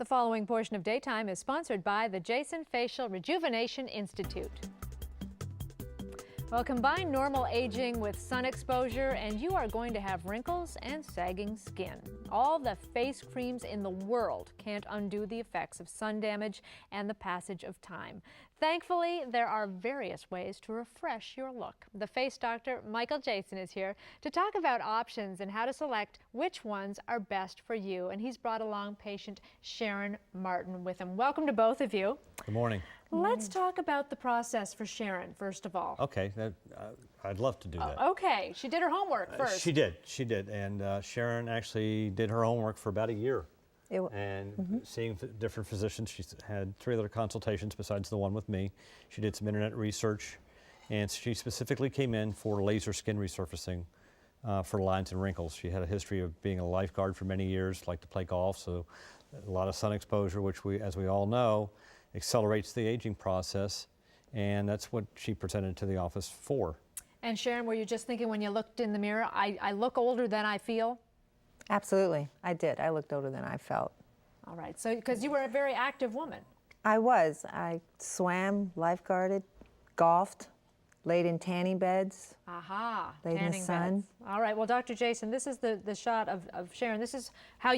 The following portion of Daytime is sponsored by the Jasin Facial Rejuvenation Institute. Well, combine normal aging with sun exposure and you are going to have wrinkles and sagging skin. All the face creams in the world can't undo the effects of sun damage and the passage of time. Thankfully, there are various ways to refresh your look. The face doctor, Michael Jasin, is here to talk about options and how to select which ones are best for you. And he's brought along patient Sharon Martin with him. Welcome to both of you. Good morning. Let's talk about the process for Sharon, first of all. Okay, I'd love to do that. Okay, she did her homework first. She did. And Sharon actually did her homework for about a year. Seeing different physicians. She's had 3 other consultations besides the one with me. She did some internet research, and she specifically came in for laser skin resurfacing for lines and wrinkles. She had a history of being a lifeguard for many years, liked to play golf, so a lot of sun exposure, which as we all know, accelerates the aging process, and that's what she presented to the office for. And Sharon, were you just thinking when you looked in the mirror, I look older than I feel? Absolutely, I did. I looked older than I felt. All right, so because you were a very active woman. I was. I swam, lifeguarded, golfed, laid in tanning beds. Aha, laid in the sun. Beds. All right, well, Dr. Jasin, this is the shot of Sharon. This is how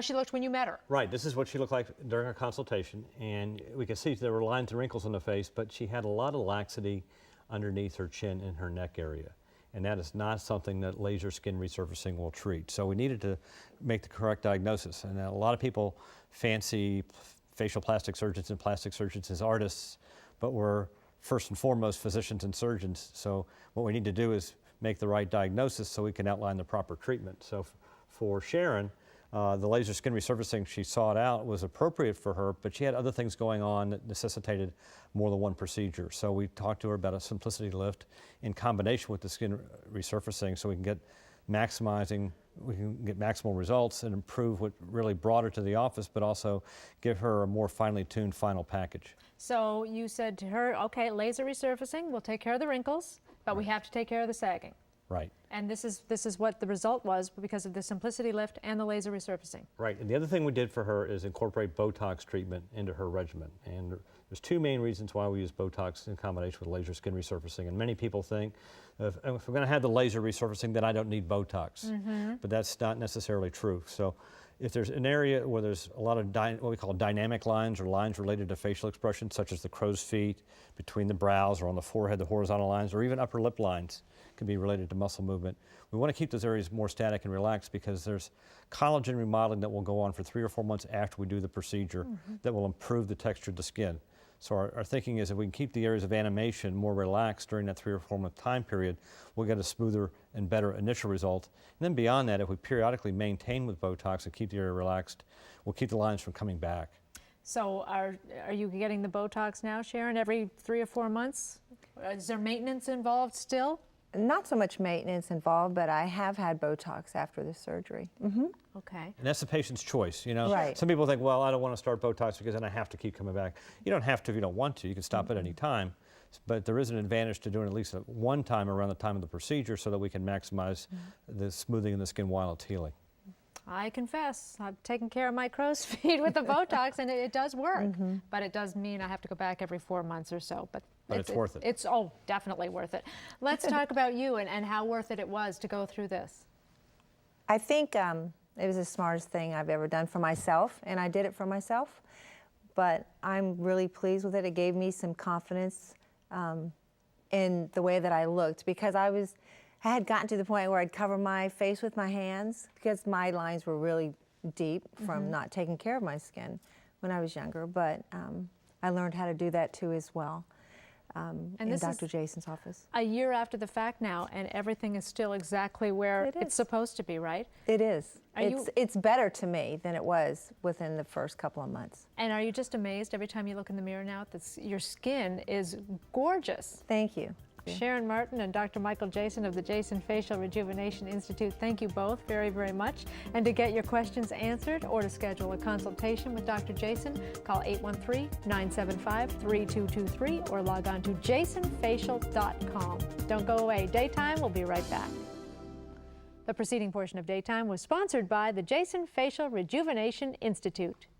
she looked when you met her. Right, this is what she looked like during our consultation, and we could see there were lines and wrinkles on the face, but she had a lot of laxity underneath her chin and her neck area. And that is not something that laser skin resurfacing will treat. So we needed to make the correct diagnosis. And a lot of people fancy facial plastic surgeons and plastic surgeons as artists, but we're first and foremost physicians and surgeons. So what we need to do is make the right diagnosis so we can outline the proper treatment. So for Sharon, the laser skin resurfacing, she sought out, was appropriate for her, but she had other things going on that necessitated more than one procedure. So we talked to her about a simplicity lift in combination with the skin resurfacing so we can get maximal results and improve what really brought her to the office, but also give her a more finely tuned final package. So you said to her, okay, laser resurfacing, we'll take care of the wrinkles, but we have to take care of the sagging. Right. And this is what the result was because of the simplicity lift and the laser resurfacing. Right, and the other thing we did for her is incorporate Botox treatment into her regimen. And there's 2 main reasons why we use Botox in combination with laser skin resurfacing. And many people think, if we're going to have the laser resurfacing, then I don't need Botox. But that's not necessarily true. So if there's an area where there's a lot of what we call dynamic lines or lines related to facial expression, such as the crow's feet, between the brows or on the forehead, the horizontal lines, or even upper lip lines can be related to muscle movement. We want to keep those areas more static and relaxed because there's collagen remodeling that will go on for 3 or 4 months after we do the procedure that will improve the texture of the skin. So our thinking is if we can keep the areas of animation more relaxed during that 3 or 4 month time period, we'll get a smoother and better initial result. And then beyond that, if we periodically maintain with Botox and keep the area relaxed, we'll keep the lines from coming back. So are you getting the Botox now, Sharon, every 3 or 4 months? Is there maintenance involved still? Not so much maintenance involved, but I have had Botox after the surgery. Okay. And that's the patient's choice, you know. Right. Some people think, well, I don't want to start Botox because then I have to keep coming back. You don't have to if you don't want to. You can stop at any time. But there is an advantage to doing at least one time around the time of the procedure so that we can maximize the smoothing of the skin while it's healing. I confess, I've taken care of my crow's feet with the Botox, and it does work. But it does mean I have to go back every 4 months or so. But it's worth it. It's definitely worth it. Let's talk about you and how worth it was to go through this. I think it was the smartest thing I've ever done for myself, and I did it for myself. But I'm really pleased with it. It gave me some confidence in the way that I looked because I had gotten to the point where I'd cover my face with my hands because my lines were really deep from not taking care of my skin when I was younger. But I learned how to do that too as well in Dr. Jasin's office. A year after the fact now, and everything is still exactly where it's supposed to be, right? It is. It's better to me than it was within the first couple of months. And are you just amazed every time you look in the mirror now that your skin is gorgeous? Thank you. Sharon Martin and Dr. Michael Jasin of the Jasin Facial Rejuvenation Institute, thank you both very, very much. And to get your questions answered or to schedule a consultation with Dr. Jasin, call 813-975-3223 or log on to jasinfacial.com. Don't go away. Daytime will be right back. The preceding portion of Daytime was sponsored by the Jasin Facial Rejuvenation Institute.